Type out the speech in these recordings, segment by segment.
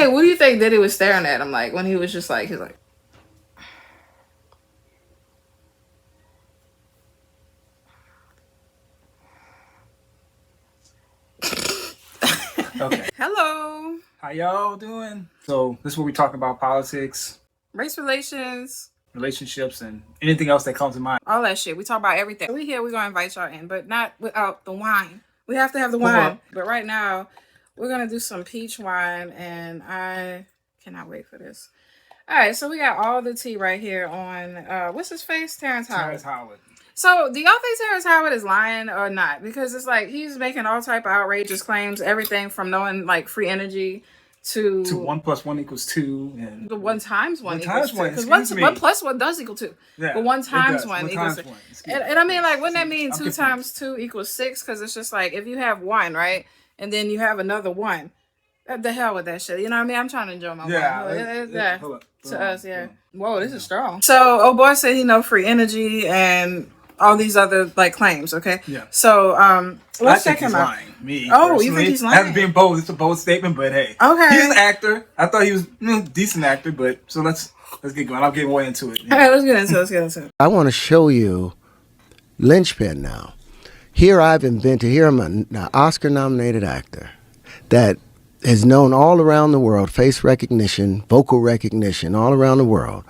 Hey, what do you think Diddy was staring at him like when he was just like, he's like, Okay. hello, How y'all doing? So this is where we talk about politics, race relations, relationships, and anything else that comes to mind. all that shit. We talk about everything. We here, we're gonna invite y'all in, but not without the wine. We have to have the wine. But right now, we're gonna do some peach wine, and I cannot wait for this. All right, so we got all the tea right here on what's his face? Terrence Howard. Terrence Howard. So do y'all think Terrence Howard is lying or not? Because it's like he's making all type of outrageous claims, everything from knowing like free energy to 1 + 1 = 2, and the 1 times 1 times equals 2. one, Because excuse me. 1 + 1 does equal 2. Yeah, But 1 times does. 1 1 equals times 2. 1. And I mean, like, wouldn't that mean I'm 2 confused. times 2 equals 6? Because it's just like if you have 1, right, and then you have another 1. The hell with that shit. You know what I mean? I'm trying to enjoy my wine. Yeah. Hold up. To us, yeah. Whoa, this is strong. So, oh boy said he know free energy and all these other like claims. Okay. Yeah. So, let's check him out. Lying. Me. Oh, you think he's lying? That's being bold. It's a bold statement, but hey. Okay. He's an actor. I thought he was a decent actor, but so let's get going. I'll get way into it. All right, let's get into it. I want to show you linchpin now. Here I'm an Oscar-nominated actor that is known all around the world, face recognition, vocal recognition, all around the world.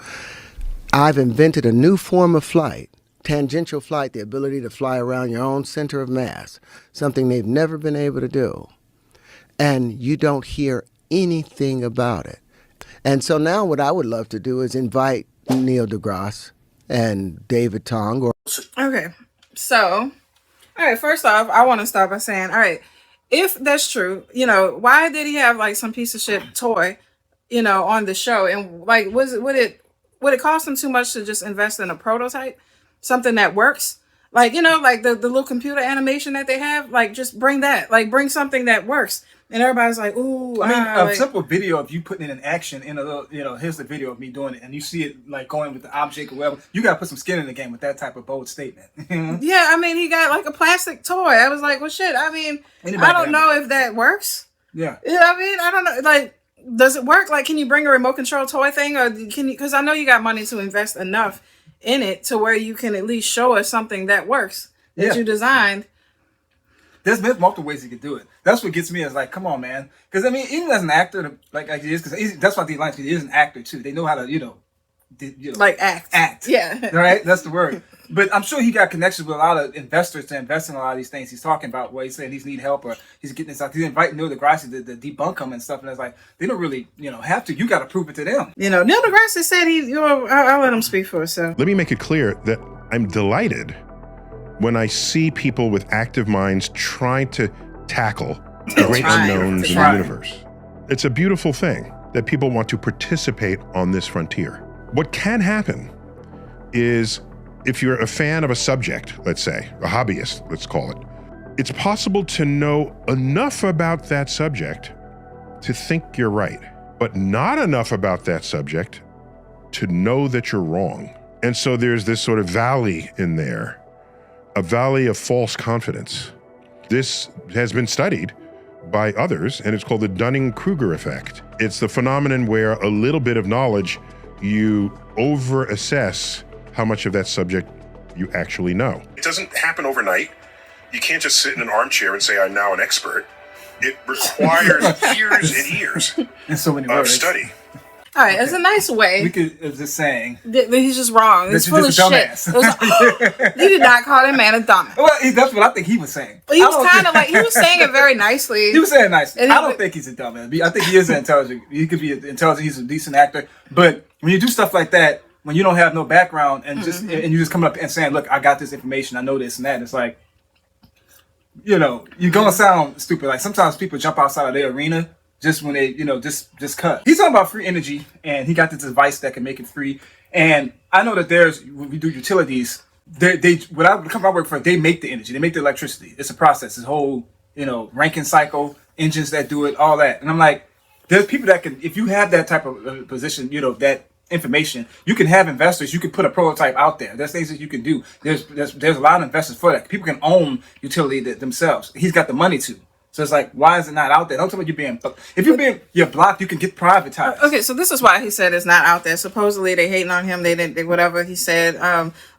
I've invented a new form of flight, tangential flight, the ability to fly around your own center of mass, something they've never been able to do. And you don't hear anything about it. And so now what I would love to do is invite Neil deGrasse and David Tong. Okay. So, all right, first off, I want to start by saying, all right, if that's true, you know, why did he have like some piece of shit toy, you know, on the show? And like, would it cost him too much to just invest in a prototype, something that works? Like, you know, like the little computer animation that they have, like just bring that, like bring something that works. And everybody's like, ooh, I mean, a like, simple video of you putting it in action in a little, you know, here's the video of me doing it, and you see it like going with the object or whatever. You gotta put some skin in the game with that type of bold statement. yeah, I mean, he got like a plastic toy. I was like, well, shit. I mean, I don't know if that works. Yeah. You know what I mean? I don't know. Like, does it work? Like, can you bring a remote control toy thing, or can you? Because I know you got money to invest enough in it to where you can at least show us something that works that you designed. There's multiple ways you could do it. That's what gets me is like, come on, man. Because I mean, even as an actor, like he is, because that's why he likes. He is an actor too. They know how to, you know, like act. Yeah. Right. That's the word. But I'm sure he got connections with a lot of investors to invest in a lot of these things he's talking about. Where he's saying he's need help, or he's getting this. Like he's inviting Neil deGrasse to debunk him and stuff. And it's like they don't really, you know, have to. You got to prove it to them. You know, Neil deGrasse said he. You know, I'll let him speak for himself. Let me make it clear that I'm delighted when I see people with active minds trying to tackle the great unknowns in the universe. It's a beautiful thing that people want to participate on this frontier. What can happen is if you're a fan of a subject, let's say, a hobbyist, let's call it, it's possible to know enough about that subject to think you're right, but not enough about that subject to know that you're wrong. And so there's this sort of valley in there, a valley of false confidence. This has been studied by others, and it's called the Dunning-Kruger effect. It's the phenomenon where a little bit of knowledge, you over-assess how much of that subject you actually know. It doesn't happen overnight. You can't just sit in an armchair and say, I'm now an expert. It requires years and years And so many of words. study. All right, it's a nice way. We could. It was just saying. He's just wrong. He's full of shit. You did not call that man a dumbass. Well, that's what I think he was saying. But he was kind of like, he was saying it very nicely. He was saying it nicely. And I don't think he's a dumbass. I think he is intelligent. He could be intelligent. He's a decent actor. But when you do stuff like that, when you don't have no background and just and you just come up and saying, "Look, I got this information. I know this and that," it's like, you know, you're gonna sound stupid. Like sometimes people jump outside of their arena just when they, you know, just cut. He's talking about free energy, and he got this device that can make it free. And I know that when we do utilities, when I come to work for, they make the energy, they make the electricity. It's a process. This whole, you know, Rankine cycle, engines that do it, all that. And I'm like, there's people that can, if you have that type of position, you know, that information, you can have investors. You can put a prototype out there. There's things that you can do. There's a lot of investors for that. People can own utility themselves. He's got the money to. So it's like, why is it not out there? Don't tell me you're blocked, you can get privatized. Okay, so this is why he said it's not out there. Supposedly they hating on him. They whatever he said.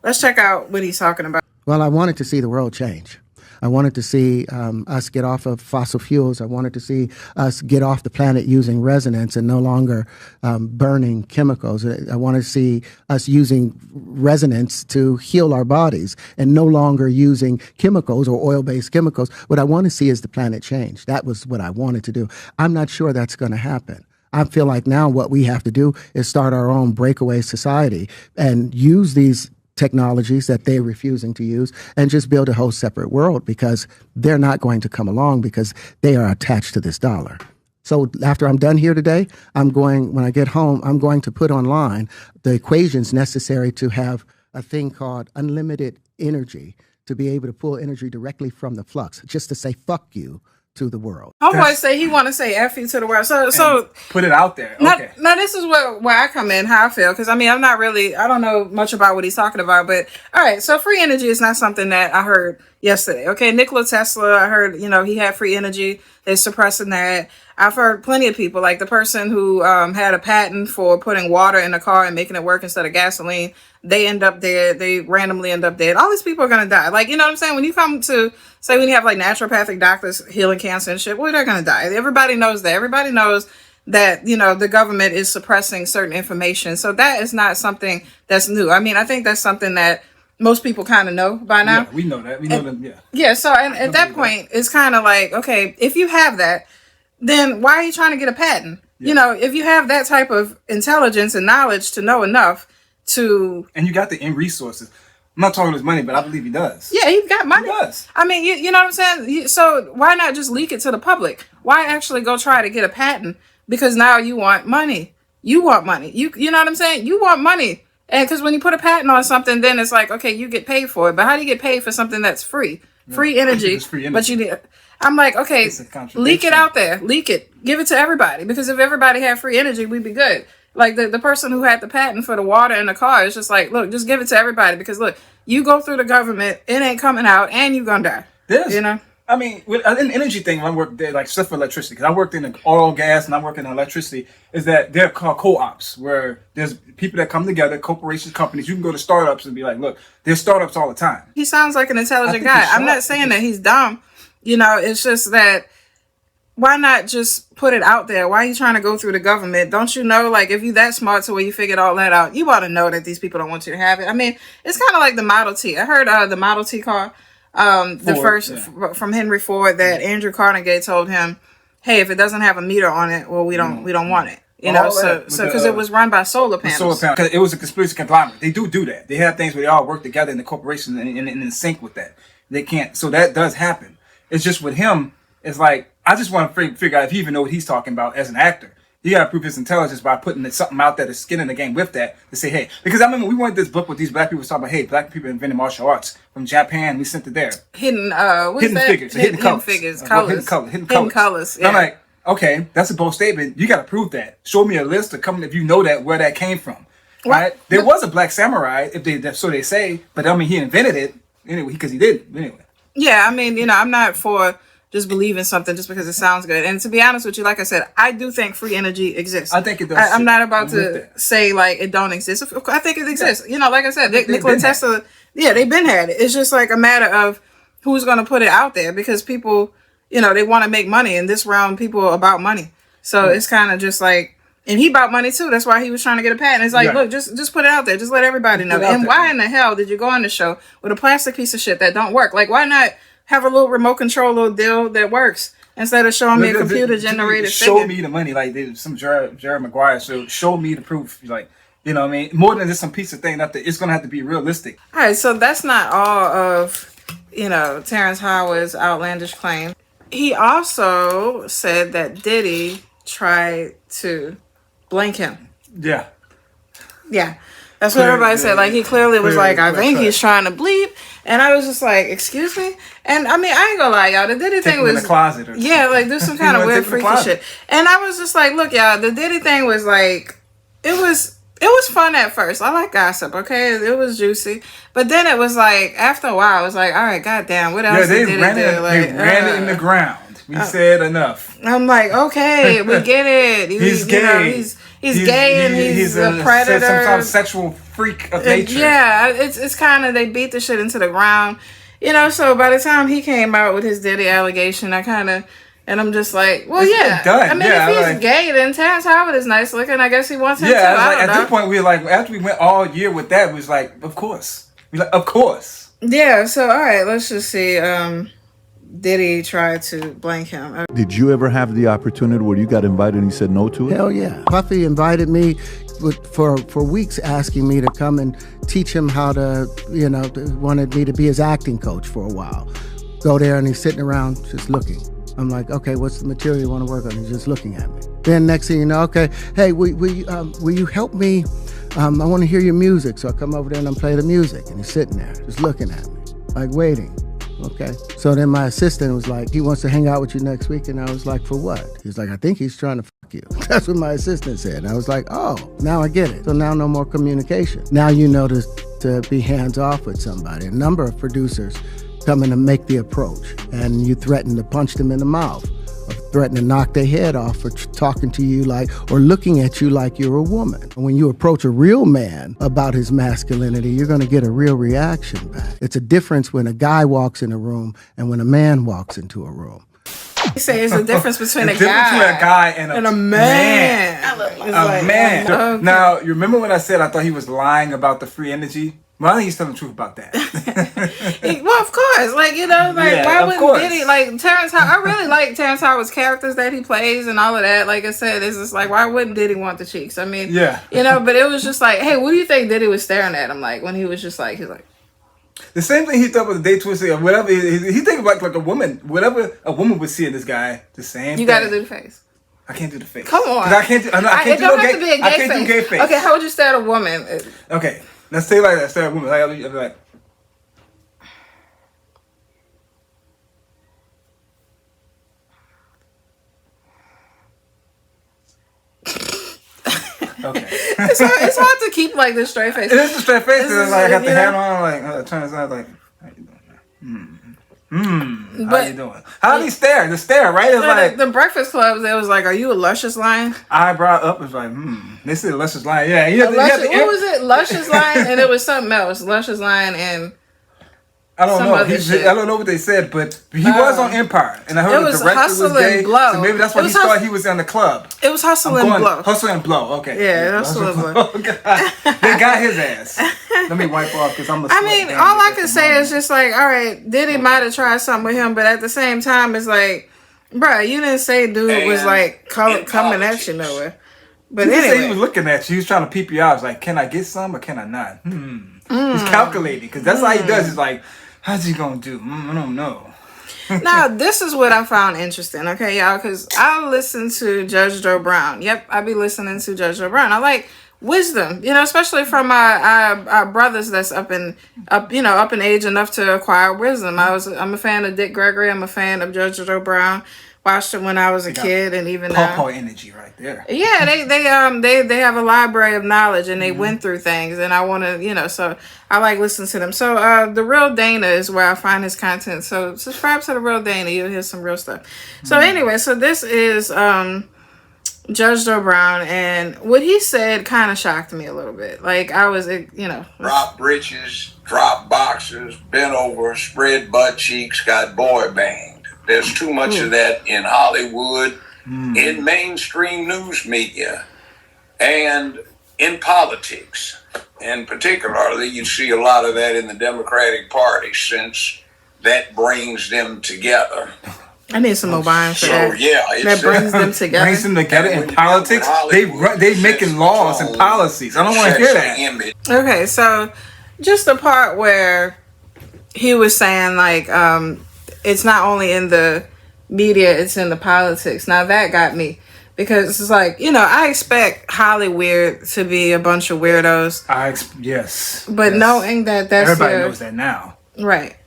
Let's check out what he's talking about. Well, I wanted to see the world change. I wanted to see us get off of fossil fuels. I wanted to see us get off the planet using resonance and no longer burning chemicals. I wanted to see us using resonance to heal our bodies and no longer using chemicals or oil-based chemicals. What I want to see is the planet change. That was what I wanted to do. I'm not sure that's going to happen. I feel like now what we have to do is start our own breakaway society and use these technologies that they're refusing to use and just build a whole separate world, because they're not going to come along because they are attached to this dollar. So after I'm done here today, when I get home, I'm going to put online the equations necessary to have a thing called unlimited energy, to be able to pull energy directly from the flux, just to say fuck you to the world. Homeboy say he want to say F you to the world. So put it out there. Okay. Now this is where I come in, how I feel. Because, I mean, I don't know much about what he's talking about. But, all right, so free energy is not something that I heard yesterday. Okay, Nikola Tesla, I heard, he had free energy. They're suppressing that. I've heard plenty of people, like the person who had a patent for putting water in a car and making it work instead of gasoline. They end up dead. They randomly end up dead. All these people are going to die. Like, you know what I'm saying? When you come to, say, when you have like naturopathic doctors healing cancer and shit, well, they're going to die. Everybody knows that. Everybody knows that, the government is suppressing certain information. So that is not something that's new. I mean, I think that's something that most people kind of know by now. Yeah, we know that. We know that, yeah. Yeah, so at that point, it's kind of like, okay, if you have that, then why are you trying to get a patent? Yeah. If you have that type of intelligence and knowledge to know enough to... And you got the end resources. I'm not talking his money, but I believe he does. Yeah, he's got money. He does. I mean, you know what I'm saying? So why not just leak it to the public? Why actually go try to get a patent? Because now you want money. You want money. You know what I'm saying? You want money. And because when you put a patent on something, then it's like, okay, you get paid for it. But how do you get paid for something that's free? Yeah. Free energy. But you need... I'm like, okay, leak it out there. Leak it. Give it to everybody. Because if everybody had free energy, we'd be good. Like the person who had the patent for the water in the car is just like, look, just give it to everybody. Because look, you go through the government, it ain't coming out, and you're going to die. There's, I mean, with an energy thing, when I worked there, like stuff for electricity, because I worked in the oil, gas, and I work in electricity, is that they're called co-ops, where there's people that come together, corporations, companies. You can go to startups and be like, look, there's startups all the time. He sounds like an intelligent guy. I'm not saying that he's dumb. It's just that, why not just put it out there? Why are you trying to go through the government? Don't you know, like, if you that smart to where you figured all that out, you ought to know that these people don't want you to have it. I mean, it's kind of like the Model T. I heard the Model T car, from Henry Ford, that Andrew Carnegie told him, hey, if it doesn't have a meter on it, well, we don't want it. Because it was run by solar panels. Because it was a conspiracy conglomerate. They do that. They have things where they all work together in the corporation and in sync with that. They can't. So that does happen. It's just with him, it's like, I just want to figure out if he even know what he's talking about as an actor. He got to prove his intelligence by putting something out there, to skin in the game with that, to say, hey, because I remember we wanted this book with these black people talking about, hey, black people invented martial arts from Japan. We sent it there. Hidden figures. Hidden colors. Yeah. I'm like, okay, that's a bold statement. You got to prove that. Show me a list of if you know where that came from. Right? There was a black samurai, so they say, but I mean, he invented it anyway, because he did anyway. Yeah, I mean, I'm not for just believing something just because it sounds good. And to be honest with you, like I said, I do think free energy exists. I think it does. I'm not about to say like it don't exist. I think it exists. Yeah. Like I said, Nikola Tesla, they've been had it. It's just like a matter of who's going to put it out there, because people, they want to make money. In this realm, people are about money. So it's kind of just like, and he bought money too. That's why he was trying to get a patent. It's like, look, just put it out there. Just let everybody know. And why in the hell did you go on the show with a plastic piece of shit that don't work? Like, why not have a little remote control little deal that works instead of showing me a computer generated figure? Show me the money, like some Jerry Maguire. So show me the proof, like, what I mean, more than just some piece of thing. It's gonna have to be realistic. All right, so that's not all of Terrence Howard's outlandish claim. He also said that Diddy tried to blank him. Yeah. That's what everybody said. Like, he clearly was like, I think he's trying to bleep. And I was just like, excuse me? And I mean, I ain't gonna lie, y'all. The Diddy thing was in the closet or like do some kind of weird freaky shit. And I was just like, look, y'all, the Diddy thing was like, it was fun at first. I like gossip, okay? It was juicy. But then it was like, after a while, it was like, all right, goddamn, what else did Diddy do? They ran it in the ground. We said enough. I'm like, okay, we get it. He's gay. You know, he's gay and he's a predator. Some sort of sexual freak of nature. Yeah, it's kind of, they beat the shit into the ground. You know, so by the time he came out with his Diddy allegation, and I'm just like, well, it's done. I mean, if he's gay, then Terrence Howard is nice looking. I guess he wants him too. At this point, we were like, after we went all year with that, we was like, of course. We like, of course. Yeah, so, all right, let's just see. Diddy tried to blank him. Did you ever have the opportunity where you got invited and you said no to it? Hell yeah. Puffy invited me for weeks, asking me to come and teach him how to, wanted me to be his acting coach for a while. Go there and he's sitting around just looking. I'm like, okay, what's the material you want to work on? He's just looking at me. Then next thing you know, okay, hey, will you help me? I want to hear your music. So I come over there and I play the music. And he's sitting there just looking at me, like waiting. Okay. So then my assistant was like, he wants to hang out with you next week. And I was like, for what? He's like, I think he's trying to fuck you. That's what my assistant said. And I was like, oh, now I get it. So now no more communication. Now you know to be hands off with somebody. A number of producers coming to make the approach, and you threaten to punch them in the mouth, or threaten to knock their head off for talking to you or looking at you like you're a woman. When you approach a real man about his masculinity, you're going to get a real reaction back. It's a difference when a guy walks in a room and when a man walks into a room. You say it's a difference between a guy and a man. A man. Okay. Now, you remember when I said I thought he was lying about the free energy? Well, I think he's telling the truth about that. Well, of course. Why wouldn't Diddy, Terrence Howard, I really like Terrence Howard's characters that he plays and all of that. Like I said, it's just like, why wouldn't Diddy want the cheeks? I mean, but it was just like, hey, what do you think Diddy was staring at him like when he was just like, he's like, the same thing he thought with the day twisting or whatever. He think about like a woman, whatever a woman would see in this guy, the same you got to do the face. I can't do the face. Come on. I can't do, I can't do no gay, I can't do gay face. Okay, how would you stare at a woman? Okay. Let's say like that. Stare at a woman. I'll be like, okay. It's hard to keep like this straight face. It is a straight face. It's like I got the hat on. Like trying to like, how you doing? How you doing? How do you stare? The stare, right? It's like the Breakfast Club. They was like, "Are you a luscious lion?" Eyebrow up is like, They said luscious lion. Yeah, what was it? Luscious lion, and it was something else. Luscious lion and. I don't know. I don't know what they said, but he was on Empire, and I heard the director was gay. Blow. So maybe that's why he thought he was in the club. It was Hustle and Blow. Hustle and Blow. Okay. Yeah, Hustle and Blow. They got his ass. Let me wipe off because I'm a. I mean, all I can say is just like, all right, Diddy might have tried something with him, but at the same time, it's like, bruh, you didn't say dude was like coming at you nowhere. But anyway, anyway, he was looking at you. He was trying to peep you out. I was like, can I get some or can I not? He's calculating because that's how he does. He's like. How's he gonna do? I don't know. Now, this is what I found interesting, okay, y'all, because I listen to Judge Joe Brown. Yep, I be listening to Judge Joe Brown. I like wisdom, especially from our brothers that's up in age enough to acquire wisdom. I'm a fan of Dick Gregory. I'm a fan of Judge Joe Brown. Watched it when I was a kid, and even now. Pawpaw energy right there. Yeah, they have a library of knowledge, and they went through things, and I want to, so I like listening to them. So The Real Dana is where I find his content. So subscribe to The Real Dana, you'll hear some real stuff. So anyway, so this is Judge Joe Brown, and what he said kind of shocked me a little bit. Like I was, drop britches, drop boxers, bent over, spread butt cheeks, got boy banged. There's too much of that in Hollywood, in mainstream news media, and in politics. And particularly, you see a lot of that in the Democratic Party since that brings them together. I need some more buying for that. Yeah, that brings them together. Brings them together in politics. They making laws and policies. I don't want to hear that. Okay, so just the part where he was saying like, it's not only in the media, it's in the politics. Now that got me because it's like, I expect Hollywood to be a bunch of weirdos. Yes. But knowing that that's everybody knows that now. Right.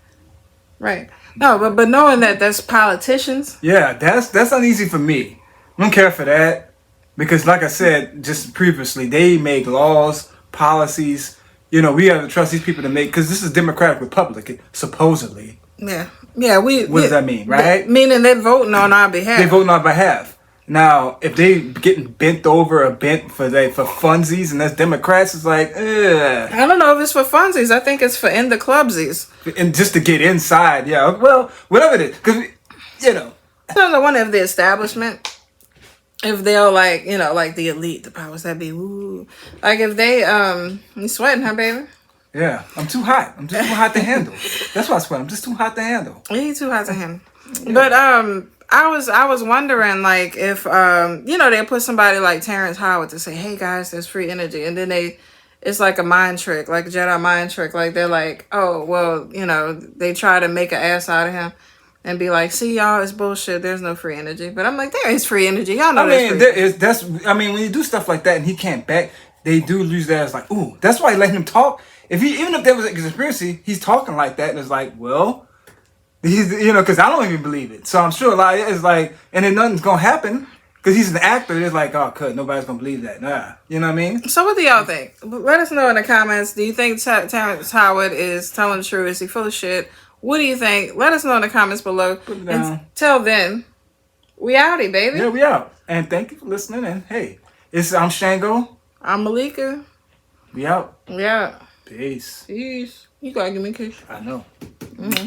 No, but knowing that that's politicians. Yeah, that's uneasy for me. I don't care for that because, like I said just previously, they make laws, policies. We have to trust these people to make because this is a democratic republic supposedly. Yeah. Yeah, What does that mean, right? Meaning they're voting on our behalf. They voting on our behalf. Now, if they getting bent over or bent for funsies and that's Democrats, it's like, ugh. I don't know if it's for funsies. I think it's for in the clubsies. And just to get inside, yeah. Well, whatever it is, because you know. I wonder if the establishment, if they're like, you know, like the elite, the powers that be, woo. Like if they, you sweating, huh, baby? Yeah, I'm too hot. I'm just too hot to handle. That's why I sweat. I'm just too hot to handle. You too hot to handle. Yeah. But I was wondering like if you know, they put somebody like Terrence Howard to say, hey guys, there's free energy, and then it's like a mind trick, like a Jedi mind trick. Like they're like, oh well, you know, they try to make an ass out of him. And be like, see y'all, it's bullshit. There's no free energy. But I'm like, there is free energy. Y'all know that's when you do stuff like that and he can't back, they do lose that as like, ooh, that's why I let him talk. Even if there was a conspiracy, he's talking like that, and it's like, well, he's, you know, because I don't even believe it. So I'm sure like it's like, and then nothing's gonna happen because he's an actor. It's like, oh, cut, nobody's gonna believe that. Nah, you know what I mean? So what do y'all think? Let us know in the comments. Do you think Terrence Howard is telling the truth? Is he full of shit? What do you think? Let us know in the comments below. Until then, we outie, baby. Yeah, we out. And thank you for listening. And hey, I'm Shango. I'm Malika. We out. We out. Peace. Peace. You gotta give me a kiss. I know. Mm-hmm.